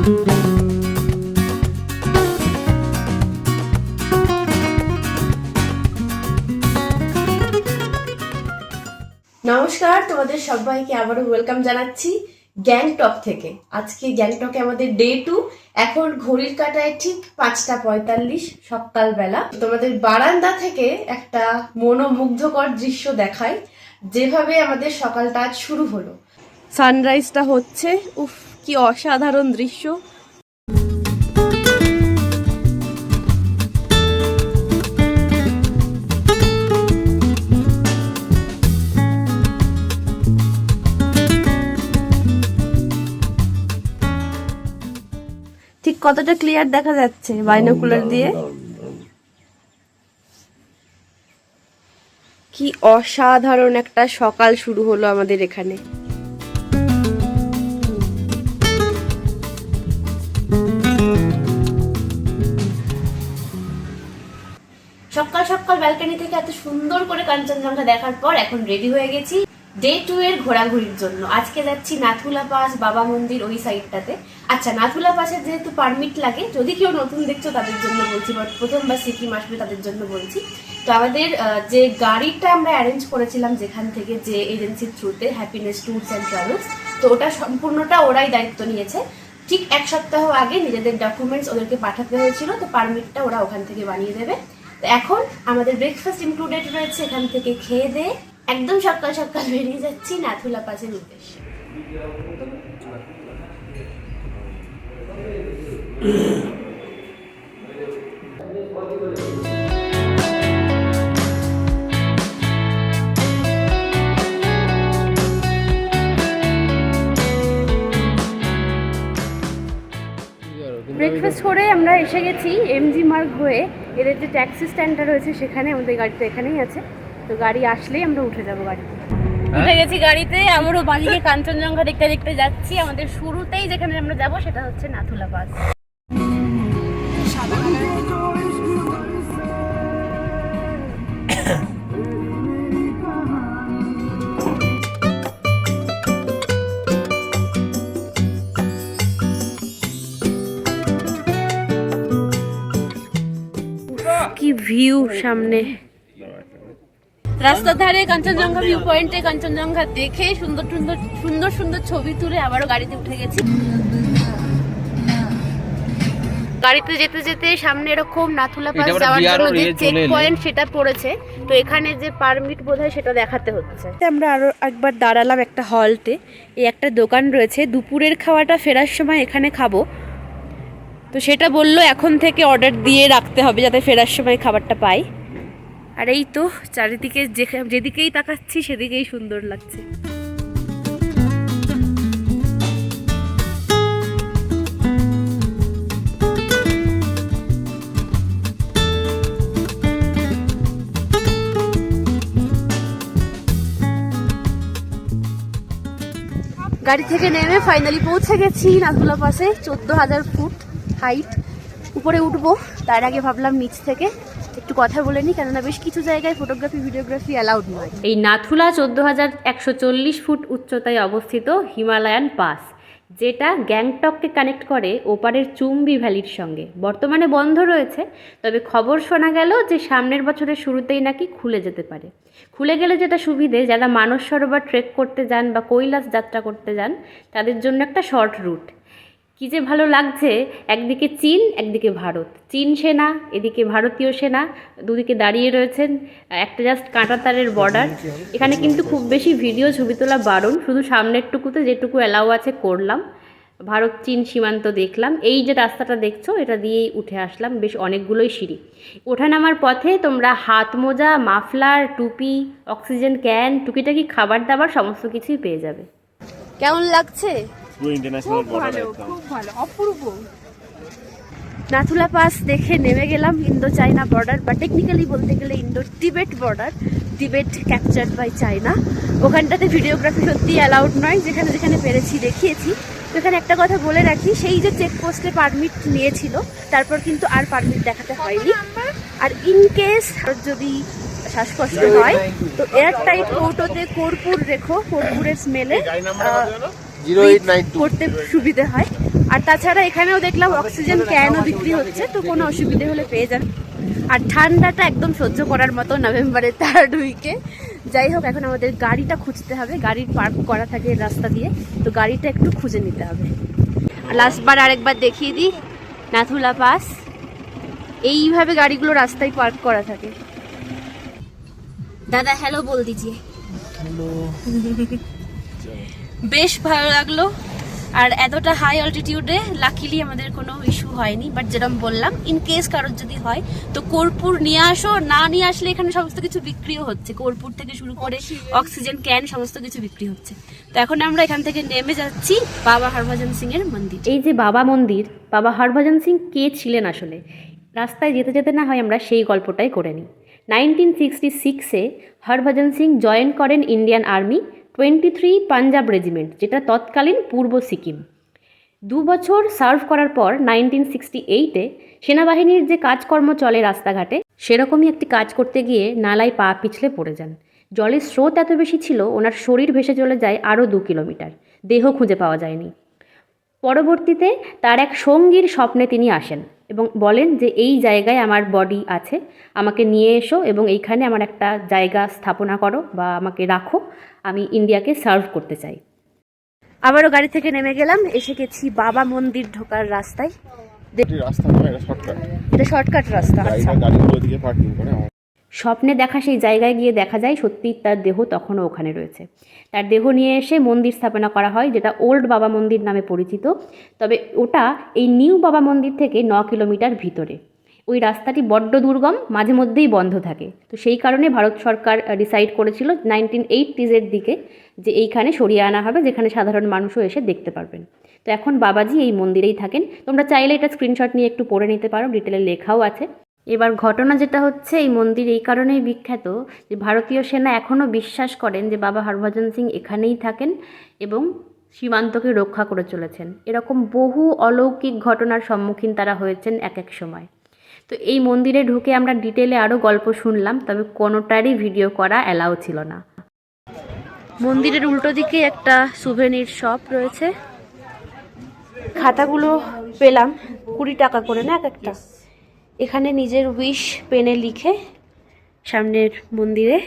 নমস্কার, তোমাদের সবাইকে আবারও ওয়েলকাম জানাচ্ছি গ্যাংটক থেকে। আজকে গ্যাংটকে আমাদের ডে 2। এখন ঘড়ির কাঁটায় ঠিক 5:45 সকালবেলা। তোমাদের বারান্দা থেকে একটা মনোমুগ্ধকর দৃশ্য দেখায়, যেভাবে আমাদের সকালটা আজ শুরু হলো। সানরাইজটা হচ্ছে, উফ কি অসাধারণ দৃশ্য। ঠিক কতটা ক্লিয়ার দেখা যাচ্ছে বাইনোকুলার দিয়ে। কি অসাধারণ একটা সকাল শুরু হলো আমাদের এখানে। সকাল সকাল ব্যালকনি থেকে এত সুন্দর করে কাঞ্চনজঙ্ঘা দেখার পর এখন রেডি হয়ে গেছি ডে 2 এর ঘোরাঘুরির জন্য। আজকে যাচ্ছি নাথুলা পাস, বাবা মন্দির ওই সাইডটাতে। আচ্ছা, নাথুলা পাসের যেহেতু পারমিট লাগে, যদি কেউ নতুন দেখছো তাদের জন্য বলছি, বাট প্রথমবার সিকিম আসবে তাদের জন্য বলছি। তো আমাদের যে গাড়িটা আমরা অ্যারেঞ্জ করেছিলাম যেখান থেকে, যে এজেন্সির থ্রুতে, হ্যাপিনেস ট্যুরস অ্যান্ড ট্রাভেলস, তো ওটা সম্পূর্ণটা ওরাই দায়িত্ব নিয়েছে। ঠিক 1 সপ্তাহ আগে নিজেদের ডকুমেন্টস ওদেরকে পাঠাতে হয়েছিল, তো পারমিটটা ওরা ওখান থেকে বানিয়ে দেবে। তো এখন আমাদের ব্রেকফাস্ট ইনক্লুডেড রয়েছে, এখান থেকে খেয়ে দিয়ে একদম সকাল সকাল বেরিয়ে যাচ্ছি নাথুলা পাসের উদ্দেশ্যে। ব্রেকফাস্ট করে আমরা এসে গেছি এমজি মার্গ হয়ে। এদের যে ট্যাক্সি স্ট্যান্ডটা রয়েছে সেখানে, আমাদের গাড়ি তো এখানেই আছে। তো গাড়ি আসলেই আমরা উঠে যাবো গাড়িতে। উঠে গেছি গাড়িতে, আমরাও বাড়িকে কাঞ্চনজঙ্ঘা দেখতে দেখতে যাচ্ছি। আমাদের শুরুতেই যেখানে আমরা যাব সেটা হচ্ছে নাথুলা পাস। কি ভিউ সামনে, রাস্তার ধারে কাঞ্চনজঙ্ঘা ভিউ পয়েন্টে কাঞ্চনজঙ্ঘা দেখে সুন্দর সুন্দর সুন্দর সুন্দর ছবি তুলে আবারও গাড়িতে উঠে গেছি। গাড়িতে যেতে যেতে সামনে এরকম নাথুলা পাস যাওয়ার জন্য যে চেক পয়েন্ট সেটা পড়েছে, তো এখানে যে পারমিট বোধহয় সেটা দেখাতে হচ্ছে। আমরা আরো একবার দাঁড়ালাম একটা হল্টে। এই একটা দোকান রয়েছে, দুপুরের খাওয়াটা ফেরার সময় এখানে খাবো। তো সেটা বললো এখন থেকে অর্ডার দিয়ে রাখতে হবে যাতে ফেরার সময় খাবারটা পাই। আর এই তো চারিদিকে যেদিকেই তাকাচ্ছি সেদিকেই সুন্দর লাগছে। গাড়ি থেকে নেমে ফাইনালি পৌঁছে গেছি নাথুলা পাসে। 14,000 ফুট হাইট, উপরে উঠবো। তার আগে ভাবলাম নিচ থেকে একটু কথা বলে নিই, কেননা বেশ কিছু জায়গায় ফটোগ্রাফি ভিডিওগ্রাফি অ্যালাউড নয়। এই নাথুলা 14,140 ফুট উচ্চতায় অবস্থিত হিমালয়ান পাস, যেটা গ্যাংটককে কানেক্ট করে ওপারের চুম্বি ভ্যালির সঙ্গে। বর্তমানে বন্ধ রয়েছে, তবে খবর শোনা গেল যে সামনের বছরের শুরুতেই নাকি খুলে যেতে পারে। খুলে গেলে যেটা সুবিধে, যারা মানস সরোবর ট্রেক করতে যান বা কৈলাস যাত্রা করতে যান তাদের জন্য একটা শর্ট রুট। কী যে ভালো লাগছে, একদিকে চীন একদিকে ভারত, চীন সেনা এদিকে ভারতীয় সেনা, দুদিকে দাঁড়িয়ে রয়েছেন। একটা জাস্ট কাঁটাতারের বর্ডার। এখানে কিন্তু খুব বেশি ভিডিও ছবি তোলা বারণ, শুধু সামনের টুকুতে যেটুকু অ্যালাউ আছে করলাম। ভারত চীন সীমান্ত দেখলাম। এই যে রাস্তাটা দেখছো এটা দিয়েই উঠে আসলাম, বেশ অনেকগুলোই সিঁড়ি। ওঠা নামার পথে তোমরা হাত মোজা, মাফলার, টুপি, অক্সিজেন ক্যান, টুকিটাকি খাবার দাবার সমস্ত কিছুই পেয়ে যাবে। কেমন লাগছে? খুব ভালো, অপূর্ব। নাথুলা পাস দেখে নেমে গেলাম ইন্দো চায়না বর্ডার, বা টেকনিক্যালি বলতে গেলে Indo Tibet border. Tibet captured by China. ওখানটাতে ভিডিওগ্রাফি সত্যি অ্যালাউড নয়, যেখানে যেখানে পেরেছি দেখিয়েছি। তো এখানে একটা কথা বলে রাখি, সেই যে চেকপোস্টে পারমিট নিয়েছিল তারপর কিন্তু আর পারমিট দেখাতে হয়নি। আর ইনকেস যদি শ্বাসকষ্ট হয় তো এয়ার টাইট কৌটোতে কর্পূর রেখো, কর্পূরের স্মেলে করতে সুবিধে হয়। আর তাছাড়া এখানেও দেখলাম অক্সিজেন ক্যানও বিক্রি হচ্ছে, তো কোনো অসুবিধে হলে পেয়ে যান। আর ঠান্ডাটা একদম সহ্য করার মতো নভেম্বরের 3rd উইকে। যাই হোক, এখন আমাদের গাড়িটা খুঁজতে হবে, গাড়ির পার্ক করা থাকে রাস্তা দিয়ে, তো গাড়িটা একটু খুঁজে নিতে হবে। লাস্টবার আরেকবার দেখিয়ে দিই নাথুলা পাস, এইভাবে গাড়িগুলো রাস্তায় পার্ক করা থাকে। দাদা হ্যালো বল দিজিয়ে। বেশ ভালো লাগলো। আর এতটা হাই অল্টিটিউডে লাকিলি আমাদের কোনো ইস্যু হয়নি, বাট যেরকম বললাম ইন কেস কারোর যদি হয় তো কর্পূর নিয়ে আসো, না নিয়ে আসলে এখানে সমস্ত কিছু বিক্রিও হচ্ছে, কর্পূর থেকে শুরু করে অক্সিজেন ক্যান সমস্ত কিছু বিক্রি হচ্ছে। তো এখন আমরা এখান থেকে নেমে যাচ্ছি বাবা হরভজন সিং এর মন্দির। এই যে বাবা মন্দির, বাবা হরভজন সিং কে ছিলেন আসলে, রাস্তায় যেতে যেতে না হয় আমরা সেই গল্পটাই করে নিই। 1966-এ হরভজন সিং জয়েন করেন ইন্ডিয়ান আর্মি 23 পাঞ্জাব রেজিমেন্ট, যেটা তৎকালীন পূর্ব সিকিম। 2 বছর সার্ভ করার পর 1968-এ সেনাবাহিনীর যে কাজকর্ম চলে রাস্তাঘাটে, সেরকমই একটি কাজ করতে গিয়ে নালায় পা পিছলে পড়ে যান। জলের স্রোত এত বেশি ছিল, ওনার শরীর ভেসে চলে যায় আরও 2 কিলোমিটার, দেহ খুঁজে পাওয়া যায়নি। পরবর্তীতে তার এক সঙ্গীর স্বপ্নে তিনি আসেন এবং বলেন যে এই জায়গায় আমার বডি আছে, আমাকে নিয়ে এসো এবং এইখানে আমার একটা জায়গা স্থাপনা করো বা আমাকে রাখো, আমি ইন্ডিয়াকে সার্ভ করতে চাই। আবারও গাড়ি থেকে নেমে গেলাম, এসে গেছি বাবা মন্দির ঢোকার রাস্তায়। এটা শর্টকাট রাস্তা। আচ্ছা, স্বপ্নে দেখা সেই জায়গায় গিয়ে দেখা যায় সত্যিই তার দেহ তখনও ওখানে রয়েছে। তার দেহ নিয়ে এসে মন্দির স্থাপনা করা হয়, যেটা ওল্ড বাবা মন্দির নামে পরিচিত। তবে ওটা এই নিউ বাবা মন্দির থেকে 9 কিলোমিটার ভিতরে। ওই রাস্তাটি বড্ড দুর্গম, মাঝে মধ্যেই বন্ধ থাকে। তো সেই কারণে ভারত সরকার ডিসাইড করেছিল 1980s-এর দিকে যে এইখানে সরিয়ে আনা হবে, যেখানে সাধারণ মানুষও এসে দেখতে পারবেন। তো এখন বাবাজি এই মন্দিরেই থাকেন। তোমরা চাইলে এটা স্ক্রিনশট নিয়ে একটু পড়ে নিতে পারো, ডিটেলে লেখাও আছে। এবার ঘটনা যেটা হচ্ছে, এই মন্দির এই কারণেই বিখ্যাত যে ভারতীয় সেনা এখনও বিশ্বাস করেন যে বাবা হরভজন সিং এখানেই থাকেন এবং সীমান্তকে রক্ষা করে চলেছেন। এরকম বহু অলৌকিক ঘটনার সম্মুখীন তারা হয়েছেন এক এক সময়। তো এই মন্দিরে ঢুকে আমরা ডিটেলে আরও গল্প শুনলাম, তবে কোনোটারই ভিডিও করা অ্যালাউ ছিল না। মন্দিরের উল্টো দিকে একটা সুভেনির শপ রয়েছে। খাতাগুলো পেলাম 20 টাকা করে না এক একটা। এখানে নিজের উইশ পেনে লিখে সামনের মন্দিরে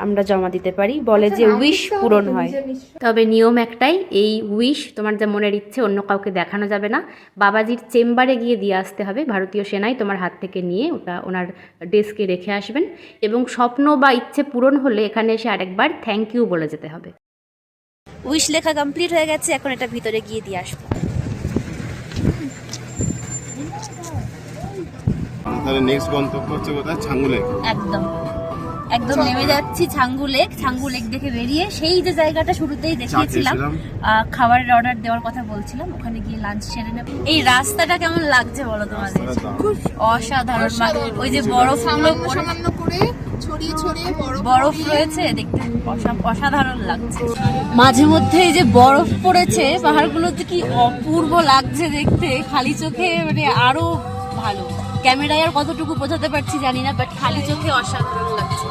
আমরা জমা দিতে পারি, বলে যে উইশ পূরণ হয়। তবে নিয়ম একটাই, এই উইশ তোমার যা মনের ইচ্ছে অন্য কাউকে দেখানো যাবে না, বাবাজির চেম্বারে গিয়ে দিয়ে আসতে হবে। ভারতীয় সেনাই তোমার হাত থেকে নিয়ে ওটা ওনার ডেস্কে রেখে আসবেন এবং স্বপ্ন বা ইচ্ছে পূরণ হলে এখানে এসে আরেকবার থ্যাংক ইউ বলে যেতে হবে। উইশ লেখা কমপ্লিট হয়ে গেছে, এখন এটা ভিতরে গিয়ে দিয়ে আসবো। তাহলে নেক্সট গন্তব্য হচ্ছে কোথায়? ছাঙ্গু লেক। একদম একদম নেমে যাচ্ছি ছাঙ্গু লেক। ছাঙ্গু লেক দেখে বেরিয়ে সেই যে জায়গাটা শুরুতেই দেখিয়েছিলাম, খাবারের অর্ডার দেওয়ার কথা বলছিলাম, ওখানে গিয়ে লাঞ্চ সেরে নেব। এই রাস্তাটা কেমন লাগছে বলো তোমাদের? অসাধারণ। ওই যে বরফগুলো বরফ রয়েছে, দেখতে অসাধারণ লাগছে। মাঝে মধ্যে এই যে বরফ পড়েছে পাহাড়গুলোতে, কি অপূর্ব লাগছে দেখতে, খালি চোখে মানে আরো ভালো। ক্যামেরায় আর কতটুকু বোঝাতে পারছি জানি না, বাট খালি চোখে অসাধারণ লাগছে।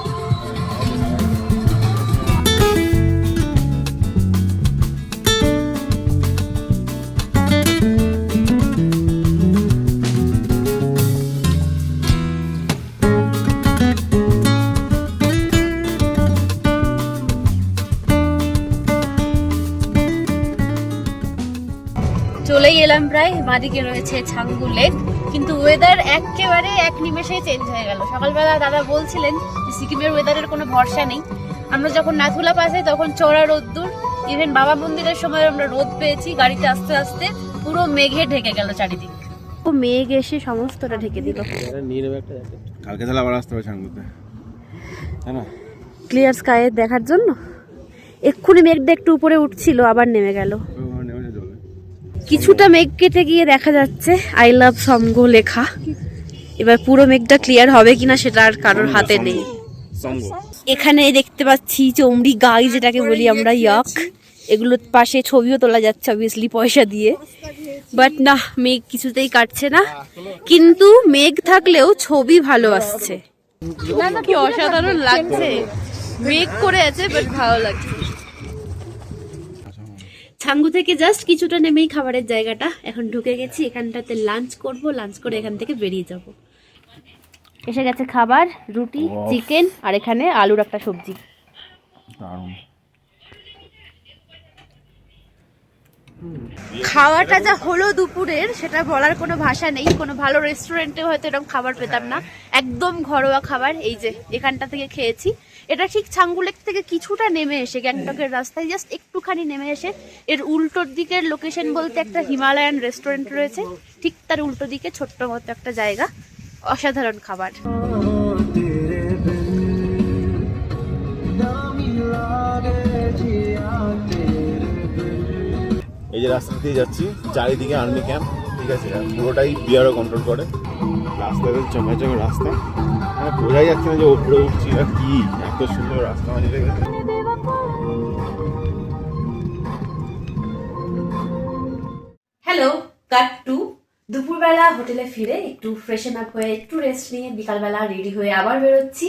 চলেই এলাম প্রায়। বাঁদিকে রয়েছে ছাঙ্গু লেক, কিন্তু ওয়েদার একেবারে এক নিমেষেই চেঞ্জ হয়ে গেল। সকালবেলা দাদা বলছিলেন যে সিকিমের ওয়েদারের কোনো ভরসা নেই। আমরা যখন নাথুলা পাশে তখন চড়া রোদ্দুর, ইভেন বাবা মন্দিরের সময় আমরা রোদ পেয়েছি। গাড়িতে আস্তে আস্তে পুরো মেঘে ঢেকে গেল চারিদিক। ও মেঘ এসে সমস্তটা ঢেকে দিল। কালকে তাহলে আবার আসতে হবে ছাঙ্গুতে, তাই না? ক্লিয়ার স্কাই দেখার জন্য। এক্ষুনি মেঘটা একটু উপরে উঠছিল, আবার নেমে গেল। কিছুটা মেঘ কেটে গিয়ে দেখা যাচ্ছে আই লাভ সমগো লেখা। এবার পুরো মেঘটা ক্লিয়ার হবে কিনা সেটা আর কারোর হাতে নেই। এখানে দেখতে পাচ্ছি চমড়ি গাই, যেটাকে বলি আমরা ইয়াক, এগুলোর পাশে ছবিও তোলা যাচ্ছে অবভিয়াসলি পয়সা দিয়ে। বাট না, মেঘ কিছুতেই কাটছে না, কিন্তু মেঘ থাকলেও ছবি ভালো আসছে। কি অসাধারণ লাগছে, মেঘ করে আছে বাট ভালো লাগছে। ছাঙ্গু থেকে জাস্ট কিছুটা নেমেই খাবারের জায়গাটা, এখন ঢুকে গেছি এখানটাতে, লাঞ্চ করব, লাঞ্চ করে এখান থেকে বেরিয়ে যাব। এসে গেছে খাবার, রুটি, চিকেন, আর এখানে আলুর একটা সবজি। খাওয়াটা যা হলো দুপুরের সেটা বলার কোনো ভাষা নেই। কোনো ভালো রেস্টুরেন্টে হয়তো এরকম খাবার পেতাম না, একদম ঘরোয়া খাবার। এই যে এখানটা থেকে খেয়েছি, এটা ঠিক ছাঙ্গু লেক থেকে কিছুটা নেমে এসে গ্যাংটকের রাস্তায় জাস্ট একটুখানি নেমে এসে এর উল্টোর দিকের লোকেশন বলতে একটা হিমালয়ান রেস্টুরেন্ট রয়েছে, ঠিক তার উল্টো দিকে ছোট্ট মতো একটা জায়গা। অসাধারণ খাবার। এই যে রাস্তা দিয়ে যাচ্ছি, চারিদিকে আর্মি ক্যাম্প, ঠিক আছে, আর পুরোটাই বিআরও কন্ট্রোল করে। রাস্তাটা চমে রাস্তা, মানে বোঝাই যাচ্ছে না যে ওপরে উঠছি না কি, এত সুন্দর রাস্তা মাঝে গেছে। হ্যালো, কাট টু। দুপুরবেলা হোটেলে ফিরে একটু ফ্রেশন আপ হয়ে একটু রেস্ট নিয়ে বিকালবেলা রেডি হয়ে আবার বেরোচ্ছি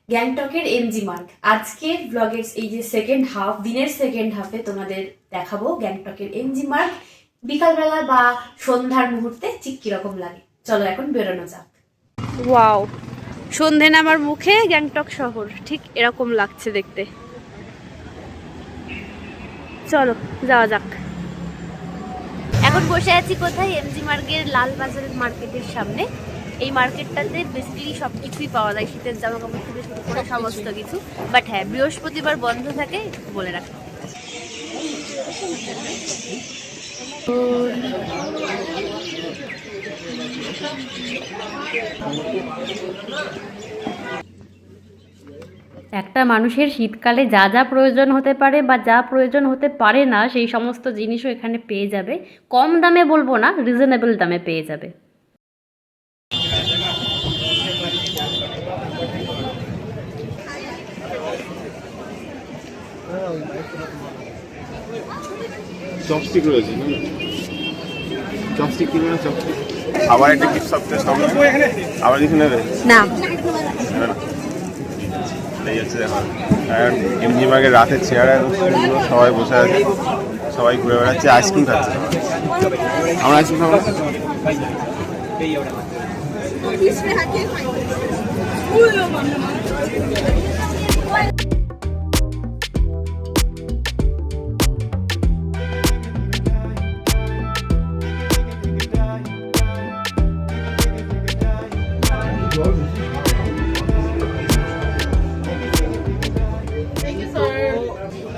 গ্যাংটকের এমজি মার্গ। আজকের ব্লগের এই যে সেকেন্ড হাফ, দিনের সেকেন্ড হাফে তোমাদের দেখাবো গ্যাংটকের এমজি মার্গ বিকালবেলা বা সন্ধ্যার মুহূর্তে ঠিক কিরকম লাগে। চলো এখন বেরোনো যাক। ওয়াও, সন্ধে নামার মুখে গ্যাংটক শহর ঠিক এরকম লাগছে দেখতে। চলো যাওয়া যাক। এখন বসে আছি কোথায়? এমজি মার্গের লালবাজার মার্কেটের সামনে। এই মার্কেটটাতে বেসিক্যালি সব কিছুই পাওয়া যায়, শীতের জামা কাপড় থেকে শুরু করে সমস্ত কিছু। বাট হ্যাঁ, বৃহস্পতিবার বন্ধ থাকে, বলে রাখি। একটা মানুষের শীতকালে যা যা প্রয়োজন হতে পারে বা যা প্রয়োজন হতে পারে না, সেই সমস্ত জিনিসও এখানে পেয়ে যাবে। কম দামে বলবো না, রিজনেবল দামে পেয়ে যাবে। চপস্টিক রয়েছে, চপস্টিক কিনবে না? চপস্টিক আবার একটা গিফট সপ্তাহের সামনে, আবার কিছু নেবে না? এই হচ্ছে দেখো, এমজি মার্গের রাতের চেয়ারে সবাই বসে আছে, সবাই ঘুরে বেড়াচ্ছে, আইসক্রিম খাচ্ছে। আমরা আইসক্রিম খাবো না?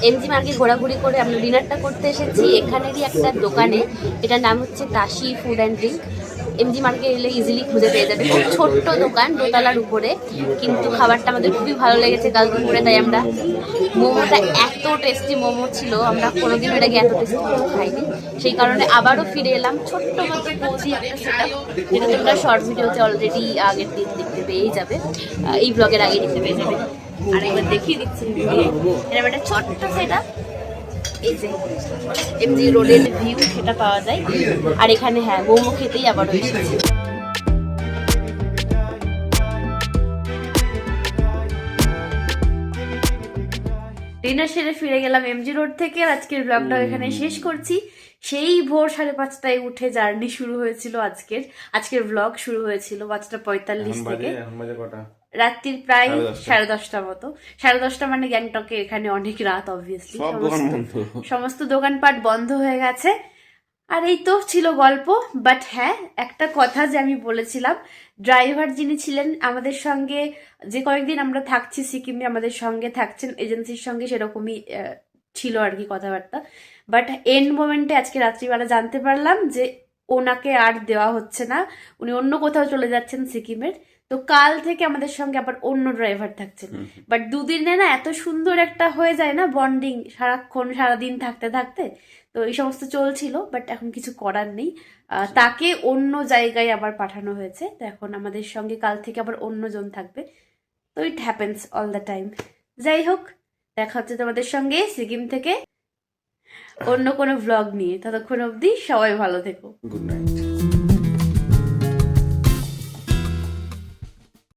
এমজি মার্গে ঘোরাঘুরি করে আমরা ডিনারটা করতে এসেছি এখানেরই একটা দোকানে। এটার নাম হচ্ছে Tashi food and drink. MG মার্গে এলে ইজিলি খুঁজে পেয়ে যাবে। খুব ছোট্ট দোকান, দোতলার উপরে, কিন্তু খাবারটা আমাদের খুবই ভালো লেগেছে কাল দুপুরে। তাই আমরা, মোমোটা এত টেস্টি মোমো ছিল, আমরা কোনোদিনও এটাকে এত টেস্টি মোমো খাইনি। সেই কারণে আবারও ফিরে এলাম। ছোট্ট মতো পৌঁছি একটা সেটা, যেটা তোমরা শর্ট ভিডিওতে অলরেডি আগের দিন দেখতে পেয়েই যাবে, এই ব্লগের আগে দেখতে পেয়ে যাবে। আর একবার দেখিয়ে দিচ্ছি, এরকম একটা ছোট্ট সেটা, এই যে এমজি রোডের ভিউ সেটা পাওয়া যায়। আর এখানে হ্যাঁ, মোমো খেতেই আবারও এসেছি। ডিনার সেরে ফিরে গেলাম এমজি রোড থেকে। আজকের ব্লগটা এখানে শেষ করছি। সেই ভোর 5:30টায় উঠে জার্নি শুরু হয়েছিল আজকের ব্লগ শুরু হয়েছিল 5:45 থেকে। রাত্রির প্রায় 10:30 মতো। 10:30 মানে গ্যাংটকে এখানে অনেক রাত, অবভিয়াসলি সমস্ত দোকানপাট বন্ধ হয়ে গেছে। আর এই তো ছিল গল্প। বাট হ্যাঁ, একটা কথা যে আমি বলেছিলাম, ড্রাইভার যিনি ছিলেন আমাদের সঙ্গে, যে কয়েকদিন আমরা থাকছি সিকিমে, আমাদের সঙ্গে থাকছেন এজেন্সির সঙ্গে, সেরকমই ছিল আর কি কথাবার্তা। বাট এন্ড মোমেন্টে আজকে রাত্রিবেলা জানতে পারলাম যে ওনাকে আর দেওয়া হচ্ছে না, উনি অন্য কোথাও চলে যাচ্ছেন সিকিমের। তো কাল থেকে আমাদের সঙ্গে আবার অন্য ড্রাইভার থাকছেন। বাট দুদিনে না এত সুন্দর একটা হয়ে যায় না বন্ডিং, সারাক্ষণ সারাদিন থাকতে থাকতে। তো এই সমস্ত চলছিল, বাট এখন কিছু করার নেই। তাকে অন্য জায়গায় আবার পাঠানো হয়েছে। তো এখন আমাদের সঙ্গে কাল থেকে আবার অন্যজন থাকবে। তো it happens all the time. যাই হোক, দেখা হচ্ছে তোমাদের সঙ্গে সিকিম থেকে অন্য কোনো ভ্লগ নিয়ে। ততক্ষণ অবধি সবাই ভালো থেকো। Good night.